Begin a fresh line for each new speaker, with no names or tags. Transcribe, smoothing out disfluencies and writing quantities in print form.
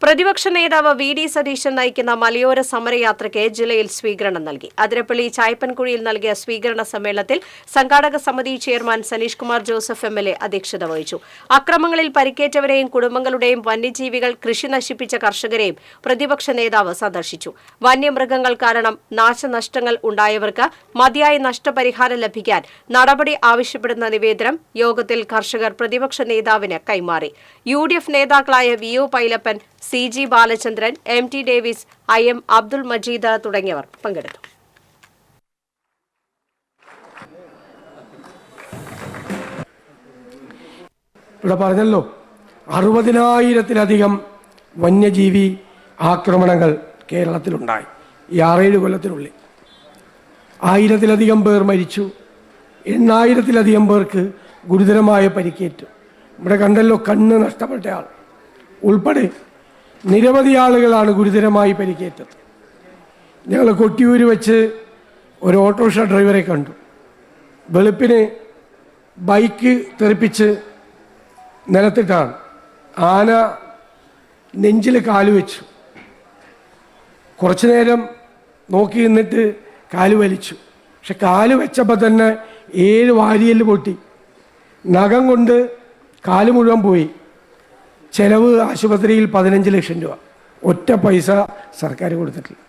പ്രതിപക്ഷ നേതാവ് വി.ഡി. സതീശൻ നയിക്കുന്ന മലയോര സമരയാത്രയ്ക്ക് ജില്ലയിൽ സ്വീകരണം നൽകി. അതിരപ്പള്ളി ചായപ്പൻകുഴിയിൽ നൽകിയ സ്വീകരണ സമ്മേളനത്തിൽ സംഘാടക സമിതി ചെയർമാൻ സനീഷ് കുമാർ ജോസഫ് എം.എൽ.എ അധ്യക്ഷത വഹിച്ചു. അക്രമങ്ങളിൽ പരിക്കേറ്റവരെയും കുടുംബങ്ങളുടെയും വന്യജീവികൾ കൃഷി നശിപ്പിച്ച കർഷകരെയും പ്രതിപക്ഷ നേതാവ് സന്ദർശിച്ചു. വന്യമൃഗങ്ങൾ കാരണം നാശനഷ്ടങ്ങൾ ഉണ്ടായവർക്ക് മതിയായ നഷ്ടപരിഹാരം ലഭിക്കാൻ നടപടി ആവശ്യപ്പെടുന്ന നിവേദനം യോഗത്തിൽ കർഷകർ പ്രതിപക്ഷ നേതാവിന് കൈമാറി. UDF നേതാക്കളായ V O. Pailappan, CG Balachandran, MT Davis, IM Abdul Majeed തുടങ്ങിയവർ പങ്കെടുത്തു.
ഇവിടെ പറഞ്ഞല്ലോ 60,000-ത്തിലധികം വന്യജീവി ആക്രമണങ്ങൾ കേരളത്തിലുണ്ടായി. ഈ 6-7 കൊല്ലത്തിനുള്ളിൽ 1000-ത്തിലധികം പേർ മരിച്ചു, 8,000-ത്തിലധികം പേർക്ക് ഗുരുതരമായ പരിക്കേറ്റു. ഇവിടെ കണ്ടല്ലോ, കണ്ണ് നഷ്ടപ്പെട്ട ആൾ ഉൾപ്പെടെ നിരവധി ആളുകളാണ് ഗുരുതരമായി പരിക്കേറ്റത്. ഞങ്ങൾ കൊട്ടിയൂര് വെച്ച് ഒരു ഓട്ടോറിക്ഷ ഡ്രൈവറെ കണ്ടു. വെളുപ്പിന് ബൈക്ക് തെറിപ്പിച്ച് നിലത്തിട്ടാണ്. ആന നെഞ്ചിൽ കാല് വെച്ചു. കുറച്ചു നേരം നോക്കി നിന്നിട്ട് കാല് വലിച്ചു. പക്ഷെ കാല് വെച്ചപ്പോൾ തന്നെ 7 വാരിയല് പൊട്ടി. നഖം കൊണ്ട് കാല് മുഴുവൻ പോയി. ചെലവ് ആശുപത്രിയിൽ 15 ലക്ഷം രൂപ. ഒറ്റ പൈസ സർക്കാർ കൊടുത്തിട്ടില്ല.